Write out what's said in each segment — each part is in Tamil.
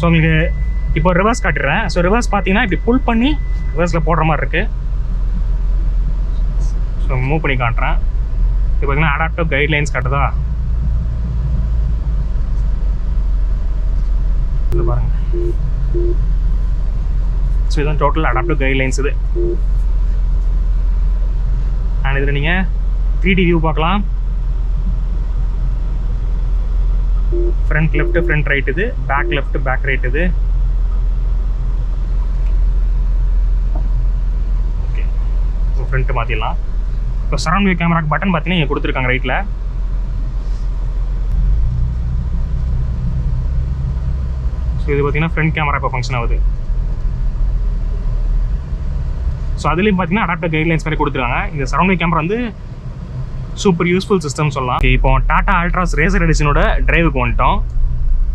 ஸோ உங்களுக்கு இப்போ ரிவர்ஸ் காட்டுறேன். ஸோ ரிவர்ஸ் பார்த்தீங்கன்னா இப்படி புல் பண்ணி ரிவர்ஸில் போடுற மாதிரி இருக்குது. ஸோ மூவ் பண்ணி காட்டுறேன். இப்போ பார்த்தீங்கன்னா அடாப்டிவ் கைட்லைன்ஸ் காட்டுதா, இது பாருங்க. ஸோ இதுதான் டோட்டல் அடாப்டிவ் கைட்லைன்ஸ் இது. அண்ட் இதில் நீங்கள் 3D வியூ பார்க்கலாம். ஃப்ரண்ட் லெஃப்ட் ஃப்ரண்ட் ரைட், இது பேக் லெஃப்ட் பேக் ரைட், இது ஓகே. ஸோ ஃப்ரண்ட்டு மாற்றிடலாம். இப்போ சரௌண்ட் வியூ கேமராக்கு பட்டன் பார்த்தீங்கன்னா இங்கே கொடுத்துருக்காங்க ரைட்டில். ஸோ இது பார்த்தீங்கன்னா ஃப்ரண்ட் கேமரா இப்போ ஃபங்க்ஷன் ஆகுது. ஸோ அதுலேயும் பார்த்தீங்கன்னா அடாப்டிவ் கைட்லைன்ஸ் மாதிரி கொடுத்துருக்காங்க. இந்த சரௌண்ட் வியூ கேமரா வந்து சூப்பர் யூஸ்ஃபுல் சிஸ்டம் சொல்லலாம். இப்போ டாடா அல்ட்ராஸ் ரேசர் எடிஷனோட டிரைவுக்கு வந்துட்டோம்.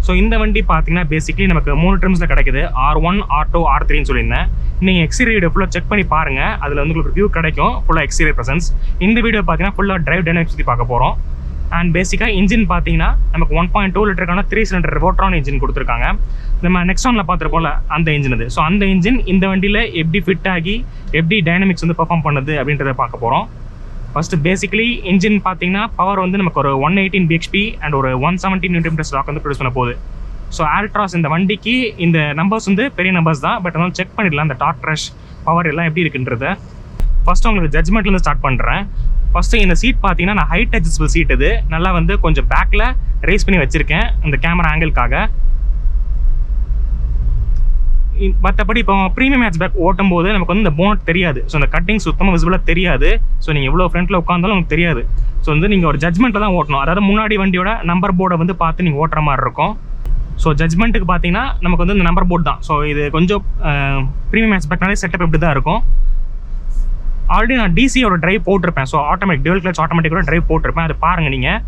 ஸோ இந்த வண்டி பார்த்தீங்கன்னா பேசிக்லி நமக்கு 3 ட்ரிம்ஸில் கிடைக்குது. R1, R2, R3ன்னு சொல்லியிருந்தேன். நீங்கள் எக்ஸ்டீரியர் வீடியோ ஃபுல்லாக செக் பண்ணி பாருங்கள், அதில் வந்து உங்களுக்கு வியூ கிடைக்கும் ஃபுல்லாக எக்ஸ்டீரியர் ப்ரெசன்ஸ். இந்த வீடியோ பார்த்தீங்கன்னா ஃபுல்லாக டிரைவ் டைனமிக்ஸ் பற்றி பார்க்க போகிறோம். அண்ட் பேசிக்காக இன்ஜின் பார்த்தீங்கன்னா நமக்கு 1.2 லிட்டருக்கான 3 சிலிண்டர் Revotron இன்ஜின் கொடுத்துருக்காங்க. நம்ம நெக்ஸ்டானில் பார்த்துருப்போம்ல அந்த இன்ஜின் அது. ஸோ அந்த இன்ஜின் இந்த வண்டியில் எப்படி ஃபிட் ஆகி எப்படி டைனமிக்ஸ் வந்து பெர்ஃபார்ம் பண்ணுது அப்படின்றத பார்க்க போகிறோம். ஃபஸ்ட்டு பேசிக்கலி இன்ஜின் பார்த்தீங்கன்னா பவர் வந்து நமக்கு ஒரு 118 bhp அண்ட் ஒரு 170 Nm டார்க் வந்து ப்ரொடியூஸ் பண்ண போகுது. ஸோ ஆல்ட்ராஸ் இந்த வண்டிக்கு இந்த நம்பர்ஸ் வந்து பெரிய நம்பர்ஸ் தான், பட் அதனால செக் பண்ணிடலாம் அந்த டார்க் ரஷ் பவர் எல்லாம் எப்படி இருக்குன்றத. ஃபஸ்ட்டு உங்களுக்கு ஜட்மெண்ட்லேருந்து ஸ்டார்ட் பண்ணுறேன். ஃபஸ்ட்டு இந்த சீட் பார்த்தீங்கன்னா நான் ஹைட் அட்ஜஸ்டபிள் சீட், இது நல்லா வந்து கொஞ்சம் பேக்கில் ரேஸ் பண்ணி வச்சுருக்கேன் இந்த கேமரா ஆங்கிள்காக. மற்றபடி இப்போ ப்ரீமியம் ஹேட்ச்பேக் ஓட்டும் போது நமக்கு வந்து இந்த போனட் தெரியாது. ஸோ இந்த கட்டிங் சுத்தமாக விசிபிளாக தெரியாது. ஸோ நீங்கள் எவ்வளோ ஃப்ரண்ட்டில் உட்காந்தாலும் உங்களுக்கு தெரியாது. ஸோ வந்து நீங்கள் ஒரு ஜட்மெண்ட்டில் தான் ஓட்டணும். அதாவது முன்னாடி வண்டியோட நம்பர் போர்டை வந்து பார்த்து நீங்கள் ஓட்டுற மாதிரி இருக்கும். ஸோ ஜட்மெண்ட்டுக்கு பார்த்தீங்கன்னா நமக்கு வந்து இந்த நம்பர் போர்டு தான். ஸோ இது கொஞ்சம் ப்ரீமியம் ஹேட்ச்பேக்னாலே செட்டப் இப்படி தான் இருக்கும். ஆல்ரெடி நான் டிசியோட டிரைவ் போட்டிருப்பேன். ஸோ ஆட்டோமேட்டிக் டியூவல் கிளட்ச் ஆட்டோமேட்டிக்கோட டிரைவ் போட்டிருப்பேன், அது பாருங்கள் நீங்கள்.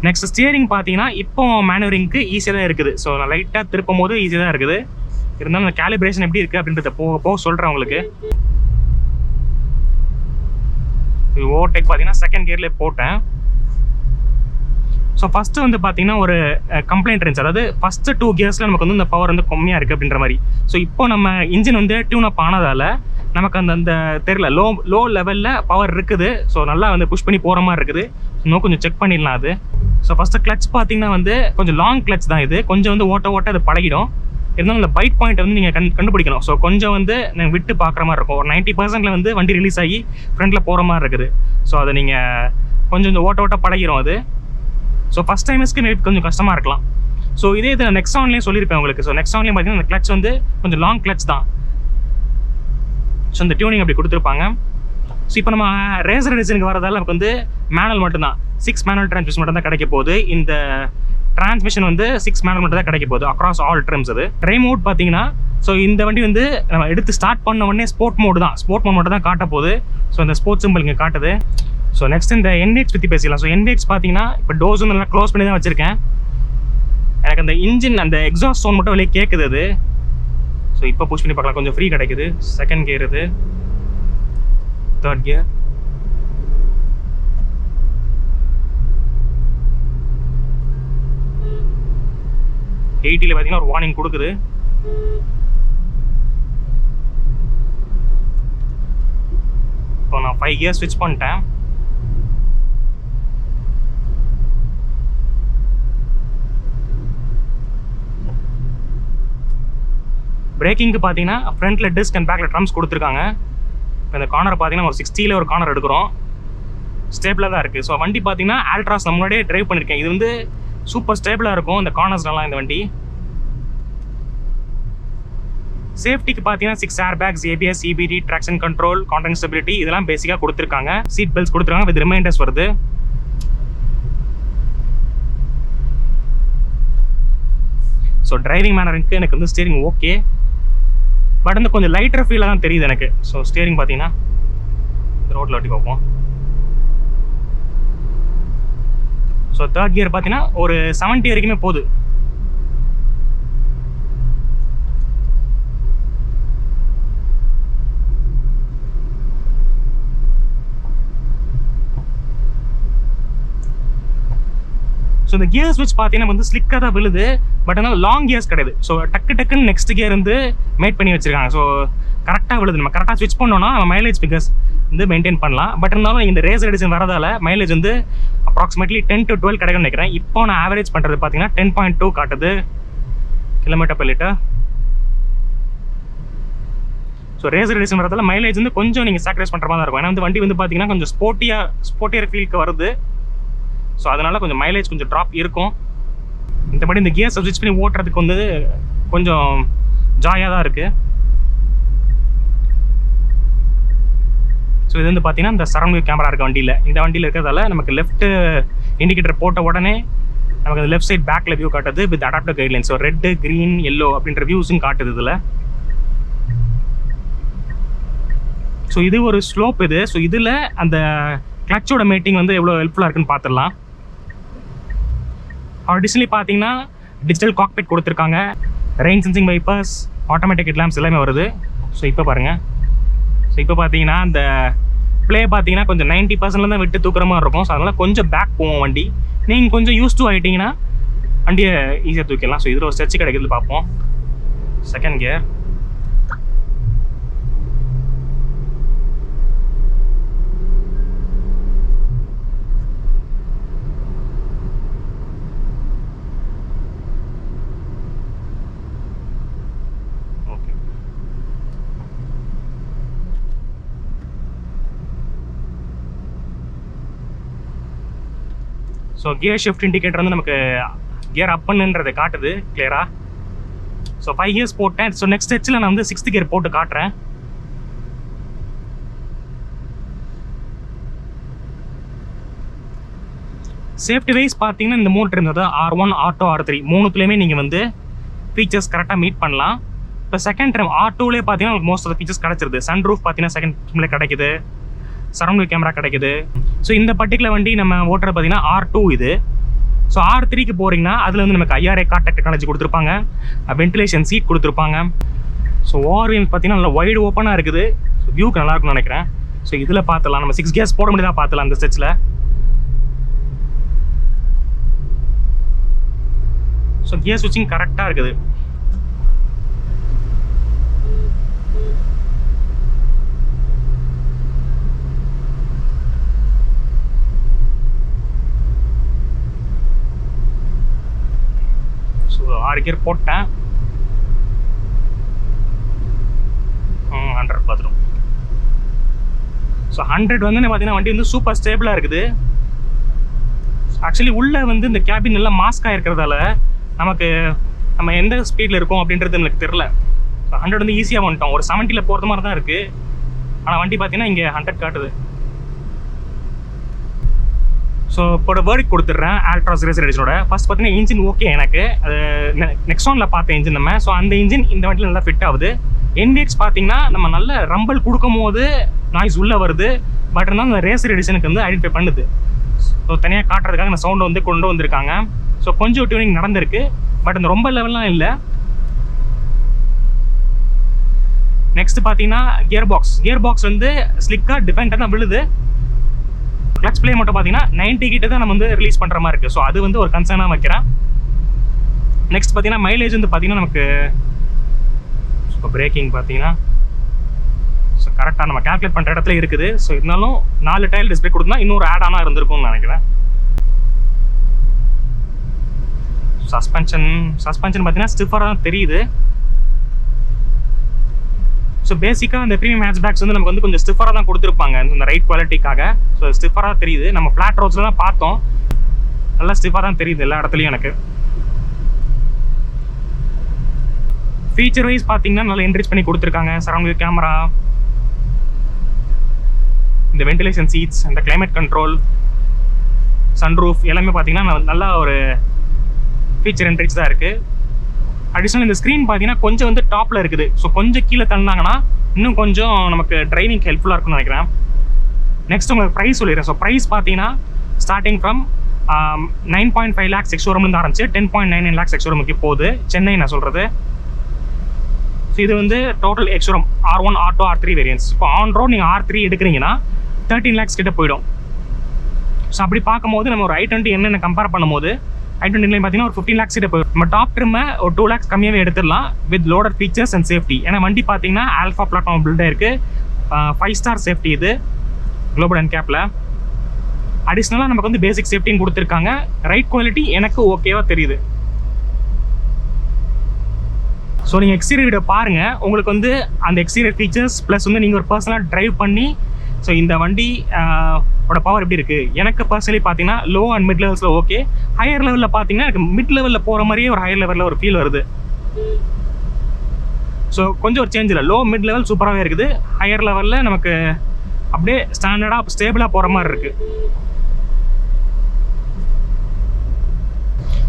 நெக்ஸ்ட் ஸ்டியரிங் பார்த்தீங்கன்னா இப்போ மேனுவரிங்க்கு ஈஸியாக தான் இருக்குது. ஸோ நான் லைட்டாக திருப்பும் போது ஈஸியாக தான் இருக்குது. இருந்தாலும் அந்த கேலிப்ரேஷன் எப்படி இருக்குது அப்படின்றத போக சொல்கிறேன் உங்களுக்கு. ஓவர்டேக் பார்த்தீங்கன்னா செகண்ட் கியர்லேயே போட்டேன். ஸோ ஃபஸ்ட்டு வந்து பார்த்தீங்கன்னா ஒரு கம்ப்ளைண்ட் இருந்துச்சு. அதாவது ஃபஸ்ட்டு 2 கியர்ஸில் நமக்கு வந்து இந்த பவர் வந்து கம்மியாக இருக்குது அப்படின்ற மாதிரி. ஸோ இப்போ நம்ம இன்ஜின் வந்து டியூன் அப் ஆனதால் நமக்கு அந்த தெரியல லோ லெவலில் பவர் இருக்குது. ஸோ நல்லா வந்து புஷ் பண்ணி போகிற மாதிரி இருக்குது. இன்னும் கொஞ்சம் செக் பண்ணிடலாம் அது. ஸோ ஃபஸ்ட்டு கிளச் பார்த்தீங்கன்னா வந்து கொஞ்சம் லாங் கிளச் தான் இது. கொஞ்சம் வந்து ஓட்ட அது பழகிடும். இருந்தாலும் இந்த பைட் பாயிண்ட்டை வந்து நீங்கள் கண்டுபிடிக்கணும். ஸோ கொஞ்சம் வந்து நீங்கள் விட்டு பார்க்குற மாதிரி இருக்கும். ஒரு 90% வந்து வண்டி ரிலீஸ் ஆகி ஃப்ரண்ட்டில் போகிற மாதிரி இருக்குது. ஸோ அதை நீங்கள் கொஞ்சம் இந்த ஓட்ட பழகிடும் அது. ஸோ ஃபஸ்ட் டைமஸ்க்கு மேபி கொஞ்சம் கஷ்டமாக இருக்கலாம். ஸோ இதே இது நெக்ஸ்ட் ஆன்லேயும் சொல்லியிருப்பேன் உங்களுக்கு. ஸோ நெக்ஸ்ட் ஆன்லேயும் பார்த்தீங்கன்னா இந்த கிளச் வந்து கொஞ்சம் லாங் கிளச் தான். ஸோ இந்த டியூனிங் அப்படி கொடுத்துருப்பாங்க. ஸோ இப்போ நம்ம ரேசர் எடிஷனுக்கு வரதால நமக்கு வந்து மேனுவல் மட்டும்தான் 6 மேனுவல் டிரான்ஸ்மிஷன் மட்டும் தான் கிடைக்க போகுது. இந்த டிரான்ஸ்மிஷன் வந்து 6 மேனுவல் மட்டும் தான் கிடைக்க போகுது அக்ராஸ் ஆல் ட்ரிம்ஸ். அது ட்ரை மோட் பார்த்தீங்கன்னா ஸோ இந்த வண்டி வந்து நம்ம எடுத்து ஸ்டார்ட் பண்ண உடனே ஸ்போர்ட் மோடு தான். ஸ்போர்ட் மோட் மட்டும் தான் காட்ட போகுது. ஸோ இந்த ஸ்போர்ட்ஸ் சிம்பிள் இங்கே காட்டுது. ஸோ நெக்ஸ்ட் இந்த NVX பற்றி பேசிக்கலாம். ஸோ NVX பார்த்தீங்கன்னா இப்போ டோஸ் வந்து நல்லா க்ளோஸ் பண்ணி தான் வச்சுருக்கேன். எனக்கு அந்த இன்ஜின் அந்த எக்ஸாஸ்ட் சவுண்ட் மட்டும் வெளியே கேட்குது அது. ஸோ இப்போ புஷ் பண்ணி பார்க்கலாம், கொஞ்சம் ஃப்ரீ கிடைக்குது. செகண்ட் கியர் இது, தேர்ட் கியர், எயிட்டியில் பார்த்தீங்கன்னா ஒரு வார்னிங் கொடுக்குது. இப்போ நான் 5 கியர் ஸ்விட்ச் பண்ணிட்டேன். பிரேக்கிங்க்கு பார்த்தீங்கன்னா ஃப்ரண்ட்டில் டிஸ்க் அண்ட் பேக்கில் ட்ரம்ஸ் கொடுத்துருக்காங்க. இப்போ இந்த கார்னர் பார்த்தீங்கன்னா ஒரு 60ல் ஒரு கார்னர் எடுக்கிறோம். ஸ்டேபிளாக தான் இருக்குது. ஸோ வண்டி பார்த்தீங்கன்னா ஆல்ட்ராஸ் நான் முன்னாடியே ட்ரைவ் பண்ணியிருக்கேன். இது வந்து சூப்பர் ஸ்டேபிளாக இருக்கும் இந்த கார்னர்ஸ்லாம் இந்த வண்டி. சேஃப்டிக்கு பார்த்தீங்கன்னா 6 air bags, ABS, EBD, traction control, content stability இதெல்லாம் பேசிக்காக கொடுத்துருக்காங்க. சீட் பெல்ட்ஸ் கொடுத்துருக்காங்க வித் ரிமைண்டர்ஸ் வருது. ஸோ டிரைவிங் மேனருக்கு எனக்கு வந்து ஸ்டியரிங் ஓகே, பட் வந்து கொஞ்சம் லைட்டர் ஃபீலாக தான் தெரியுது எனக்கு. ஸோ ஸ்டியரிங் பார்த்தீங்கன்னா ரோட்டில் ஓட்டி பார்ப்போம். ஸோ தேர்ட் கியர் பார்த்தீங்கன்னா ஒரு 70 வரைக்குமே போகுது. ஸோ இந்த கியர் ஸ்விட்ச் பார்த்தீங்கன்னா வந்து ஸ்லிக்காக தான் விழுது, பட் ஆனால் லாங் கியர்ஸ் கிடையாது. ஸோ டக்குன்னு நெக்ஸ்ட் கியர் வந்து மேட் பண்ணி வச்சிருக்காங்க. ஸோ கரெக்டாக விழுது. நம்ம கரெக்டாக ஸ்விட்ச் பண்ணோம்னா நம்ம மைலேஜ் ஃபிகர்ஸ் வந்து மெயின்டைன் பண்ணலாம். பட் இருந்தாலும் இந்த ரேசர் எடிஷன் வரதால மைலேஜ் வந்து அப்ராக்சிமேட்லி 10 to 12 கிடைக்கும்னு நினைக்கிறேன். இப்போ நான் ஆவரேஜ் பண்ணுறது பார்த்தீங்கன்னா 10.2 காட்டுது km/L. ஸோ ரேசர் எடிஷன் வரதால மைலேஜ் வந்து கொஞ்சம் நீங்கள் சாக்ரிஃபைஸ் பண்ணுற மாதிரி தான் இருக்கும். ஏன்னா வந்து வண்டி வந்து பார்த்தீங்கன்னா கொஞ்சம் ஸ்போர்ட்டியர் ஃபீலுக்கு வருது. ஸோ அதனால் கொஞ்சம் மைலேஜ் கொஞ்சம் ட்ராப் இருக்கும். மற்றபடி இந்த கியர்ஸை ஸ்விட்ச் பண்ணி ஓட்டுறதுக்கு வந்து கொஞ்சம் ஜாயாக தான் இருக்குது. ஸோ இது வந்து பார்த்தீங்கன்னா இந்த சரௌண்ட் வியூ கேமரா இருக்க வண்டியில், இந்த வண்டியில் இருக்கிறதால நமக்கு லெஃப்ட் இண்டிகேட்டர் போட்ட உடனே நமக்கு அந்த லெஃப்ட் சைட் பேக்கில் வியூ காட்டுது with adaptive guidelines. So red, green, yellow அப்படின்ற வியூஸும் காட்டுது இதில். ஸோ இது ஒரு ஸ்லோப் இது. ஸோ இதில் அந்த கிளச்சோட மேட்டிங் வந்து எவ்வளோ ஹெல்ப்ஃபுல்லாக இருக்குன்னு பார்த்துடலாம். அடிஷ்னலி பார்த்தீங்கன்னா டிஜிட்டல் காக்பிட் கொடுத்துருக்காங்க, rain sensing vipers, automatic headlamps எல்லாமே வருது. ஸோ இப்போ பாருங்கள். ஸோ இப்போ பார்த்தீங்கன்னா அந்த ப்ளே பார்த்தீங்கன்னா கொஞ்சம் 90% தான் விட்டு தூக்குற மாதிரி இருக்கும். ஸோ அதனால் கொஞ்சம் பேக் போவோம் வண்டி. நீங்கள் கொஞ்சம் யூஸ் டு ஆகிட்டிங்கன்னா வண்டியை ஈஸியாக தூக்கிடலாம். ஸோ இதில் ஒரு ஸ்ட்ரெச் கிடைக்குது பார்ப்போம். Second gear. So gear shift indicator வந்து நமக்கு கியர் அப்புன்றதை காட்டுது கிளியராக. ஸோ 5 இயர்ஸ் போட்டேன். ஸோ நெக்ஸ்ட் ஸ்டெச்சில் நான் வந்து 6th கியர் போட்டு காட்டுறேன். சேஃப்டி வைஸ் பார்த்தீங்கன்னா இந்த மோட்டர் இருந்தது R1, R2, R3 மூணுத்துலேயுமே நீங்கள் வந்து ஃபீச்சர்ஸ் கரெக்டாக மீட் பண்ணலாம். இப்போ செகண்ட் டைம் R2லேயே பார்த்தீங்கன்னா மோஸ்ட் ஆஃப் த ஃபீச்சர்ஸ் கிடச்சிருது. சன்ரூஃப் பார்த்தீங்கன்னா செகண்ட் டைமில் கிடைக்குது, சரௌண்ட் வியூ கேமரா கிடைக்குது. ஸோ இந்த பர்டிகுலர் வண்டி நம்ம ஓட்டுறது பார்த்தீங்கன்னா R2 இது. ஸோ R3க்கு போகிறீங்கன்னா அதில் வந்து நமக்கு IRA கான்டாக்ட் டெக்னாலஜி கொடுத்துருப்பாங்க, வென்டிலேஷன் சீட் கொடுத்துருப்பாங்க. ஸோ ஓஆர்விஎம் பார்த்தீங்கன்னா நல்லா வைடு ஓப்பனாக இருக்குது. ஸோ வியூக்கு நல்லா இருக்கும்னு நினைக்கிறேன். ஸோ இதில் பார்த்துலாம், நம்ம 6 கியர்ஸ் போட முடியாதான் பார்த்துலாம் அந்த ஸ்டெச்சில். ஸோ கியர் ஸ்விட்சிங் கரெக்டாக இருக்குது. ஸோ 6 கியர் போட்டேன். 100 பார்த்துடும். ஸோ 100 வந்து பார்த்தீங்கன்னா வண்டி வந்து சூப்பர் ஸ்டேபிளாக இருக்குது. ஆக்சுவலி உள்ளே வந்து இந்த கேபின் எல்லாம் மாஸ்காக இருக்கிறதால நமக்கு நம்ம எந்த ஸ்பீடில் இருக்கோம் அப்படின்றது எனக்கு தெரில. 100 வந்து ஈஸியாக வந்துட்டோம். ஒரு 70ல் போகிறது மாதிரி தான் இருக்குது. ஆனால் வண்டி பார்த்தீங்கன்னா இங்கே 100 காட்டுது. ஸோ இப்போ வேர்டிக் கொடுத்துட்றேன் Altroz Racer Editionோட. ஃபர்ஸ்ட் பார்த்தீங்கன்னா இன்ஜின் ஓகே எனக்கு. அது நெக்ஸானில் பார்த்த இன்ஜின் நம்ம. ஸோ அந்த இன்ஜின் இந்த வண்டியில் நல்லா ஃபிட் ஆகுது. NVX பார்த்தீங்கன்னா நம்ம நல்ல ரம்பல் கொடுக்கும் போது நாய்ஸ் உள்ளே வருது. பட் இருந்தாலும் அந்த ரேசர் எடிஷனுக்கு வந்து ஐடென்டிஃபை பண்ணுது. ஸோ தனியாக காட்டுறதுக்காக அந்த சவுண்டை வந்து கொண்டு வந்திருக்காங்க. ஸோ கொஞ்சம் டியூனிங் நடந்திருக்கு, பட் அந்த ரொம்ப லெவல்லாம் இல்லை. நெக்ஸ்ட் பார்த்தீங்கன்னா கியர் பாக்ஸ் வந்து ஸ்லிக்காக டிஃபெண்டாக தான் விழுது. கிளச் பிளே மட்டும் பார்த்தீங்கன்னா 90 கிட்ட தான் நம்ம வந்து ரிலீஸ் பண்ணுற மாதிரி இருக்குது. ஸோ அது வந்து ஒரு கன்சர்னாக வைக்கிறேன். நெக்ஸ்ட் பார்த்தீங்கன்னா மைலேஜ் வந்து பார்த்தீங்கன்னா நமக்கு இப்போ பிரேக்கிங் பார்த்தீங்கன்னா ஸோ கரெக்டாக நம்ம கால்குலேட் பண்ணுற இடத்துல இருக்குது. ஸோ இருந்தாலும் 4 டயர் டிஸ்பிளே கொடுத்தா இன்னொரு ஆட் ஆனாக இருந்திருக்கும்னு நினைக்கிறேன். சஸ்பென்ஷன் பார்த்தீங்கன்னா ஸ்டிஃபராக தான் தெரியுது. ஸோ பேசிக்காக அந்த ப்ரீமியம் ஹேட்ச்பேக்ஸ் வந்து நமக்கு வந்து கொஞ்சம் ஸ்டிஃபராக தான் கொடுத்துருப்பாங்க இந்த ரைட் குவாலிட்டிக்காக. ஸோ ஸ்டிஃபராக தெரியுது. நம்ம ஃப்ளாட் ரோட்ஸில் தான் பார்த்தோம், நல்லா ஸ்டிஃபாக தான் தெரியுது எல்லா இடத்துலையும் எனக்கு. ஃபீச்சர் வைஸ் பார்த்தீங்கன்னா நல்லா என்ரிச் பண்ணி கொடுத்துருக்காங்க. சரௌண்ட் வியூ கேமரா, இந்த வென்டிலேஷன் சீட்ஸ், இந்த கிளைமேட் கண்ட்ரோல், சன்ரூஃப் எல்லாமே பார்த்தீங்கன்னா நல்லா ஒரு ஃபீச்சர் என்ரிச் தான் இருக்குது. அடிஷனல் இந்த ஸ்க்ரீன் பார்த்தீங்கன்னா கொஞ்சம் வந்து டாப்பில் இருக்குது. ஸோ கொஞ்சம் கீழே தள்ளினாங்கன்னா இன்னும் கொஞ்சம் நமக்கு டிரைவிங் ஹெல்ப்ஃபுல்லாக இருக்கும்னு நினைக்கிறேன். நெக்ஸ்ட் உங்களுக்கு ப்ரைஸ் சொல்லிடுறேன். ஸோ ப்ரைஸ் பார்த்தீங்கன்னா ஸ்டார்டிங் ஃப்ரம் 9.5 lakhs எக்ஸ்ஷோரூம்லேருந்து ஆரம்பிச்சு 10.99 lakhs எக்ஸ்ஷோரூமுக்கு போகுது. சென்னை நான் சொல்கிறது. ஸோ இது வந்து total ex-showroom R1, R2, R3 variance. இப்போ ஆன் ரோட் நீங்கள் R3 எடுக்கிறீங்கன்னா 13 lakhs கிட்ட போயிடும். ஸோ அப்படி பார்க்கும்போது நம்ம ஒரு i20 என்னென்ன கம்பேர் பண்ணும்போது i20 பார்த்தீங்கன்னா ஒரு 15 lakhs கிட்ட போகும். நம்ம டாப் ட்ரிம்மை ஒரு 2 lakhs கம்மியாகவே எடுத்துடலாம் with loaded features and safety. ஏன்னா வண்டி பார்த்தீங்கன்னா ஆல்ஃபா பிளாட்ஃபார்ம் பில்டாக இருக்குது, 5 star சேஃப்டி இது குளோபல் அண்ட் கேப்பில். அடிஷ்னலாக நமக்கு வந்து பேசிக் சேஃப்டின்னு கொடுத்துருக்காங்க. ரைட் குவாலிட்டி எனக்கு ஓகேவா தெரியுது. ஸோ நீங்கள் எக்ஸ்டீரியர் வீடியோ பாருங்கள், உங்களுக்கு வந்து அந்த எக்ஸ்டீரியர் ஃபீச்சர்ஸ் ப்ளஸ் வந்து நீங்கள் ஒரு பர்சனலாக ட்ரைவ் பண்ணி ஸோ இந்த வண்டி ஓட பவர் எப்படி இருக்குது. எனக்கு பர்சனலி பார்த்தீங்கன்னா லோ அண்ட் மிட் லெவல்ஸில் ஓகே. ஹையர் லெவலில் பார்த்தீங்கன்னா எனக்கு மிட் லெவலில் போகிற மாதிரியே ஒரு ஹையர் லெவலில் ஒரு ஃபீல் வருது. ஸோ கொஞ்சம் ஒரு சேஞ்ச் இல்லை. லோ மிட் லெவல் சூப்பராகவே இருக்குது. ஹையர் லெவலில் நமக்கு அப்படியே ஸ்டாண்டர்டாக ஸ்டேபிளாக போகிற மாதிரி இருக்குது.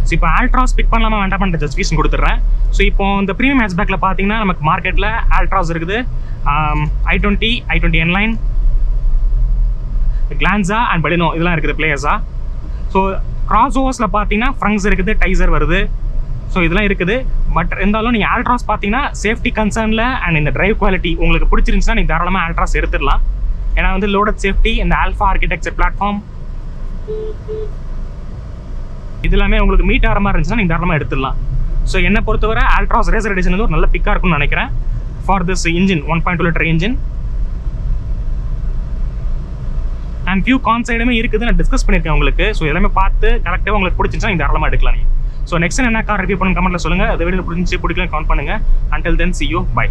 ஸோ இப்போ ஆல்ட்ராஸ் பிக் பண்ணலாமா வேண்டாம் பண்ணுற ஜஸ்டிஃபிகேஷன் கொடுத்துட்றேன். ஸோ இப்போ இந்த ப்ரீமியம் ஹேட்ச்பேக்கில் பார்த்தீங்கன்னா நமக்கு மார்க்கெட்டில் ஆல்ட்ராஸ் இருக்குது, i20, i20 N-Line, Glanza and Baleno இதெல்லாம் இருக்குது பிளேயர்ஸா. ஸோ கிராஸ் ஓவர்ஸில் பார்த்தீங்கன்னா ஃப்ரங்ஸ் இருக்குது, டைசர் வருது. ஸோ இதெல்லாம் இருக்குது. பட் இருந்தாலும் நீங்கள் ஆல்ட்ராஸ் பார்த்தீங்கன்னா சேஃப்டி கன்சர்னில் அண்ட் இந்த டிரைவ் குவாலிட்டி உங்களுக்கு பிடிச்சிருந்துச்சுன்னா நீங்கள் தாராளமாக ஆல்ட்ராஸ் எடுத்துடலாம். ஏன்னா வந்து லோடட் சேஃப்டி, இந்த ஆல்ஃபா ஆர்கிடெக்சர் பிளாட்ஃபார்ம் இது எல்லாமே உங்களுக்கு மீட் ஆகிற மாதிரி இருந்துச்சுன்னா நீங்கள் தாராளமாக எடுத்துடலாம். ஸோ என்னை பொறுத்தவரை ஆல்ட்ராஸ் ரேசர் எடிஷன் வந்து ஒரு நல்ல பிக்காக இருக்கும்னு நினைக்கிறேன் for this engine 1.2 liter engine. And few கான்சைடுமே இருக்குது, நான் டிஸ்கஸ் பண்ணியிருக்கேன் உங்களுக்கு. ஸோ எல்லாமே பார்த்து கரெக்டாக உங்களுக்கு பிடிச்சிருந்துச்சா நீங்கள் தாராளமாக எடுக்கலாம் நீங்கள். ஸோ நெக்ஸ்ட் என்ன கார் ரிவ்யூ பண்ணு கமெண்ட்டில் சொல்லுங்கள். அது வீடியோ பிடிச்சி பிடிக்கலாம் கமெண்ட் பண்ணுங்கள். Until then see you, bye.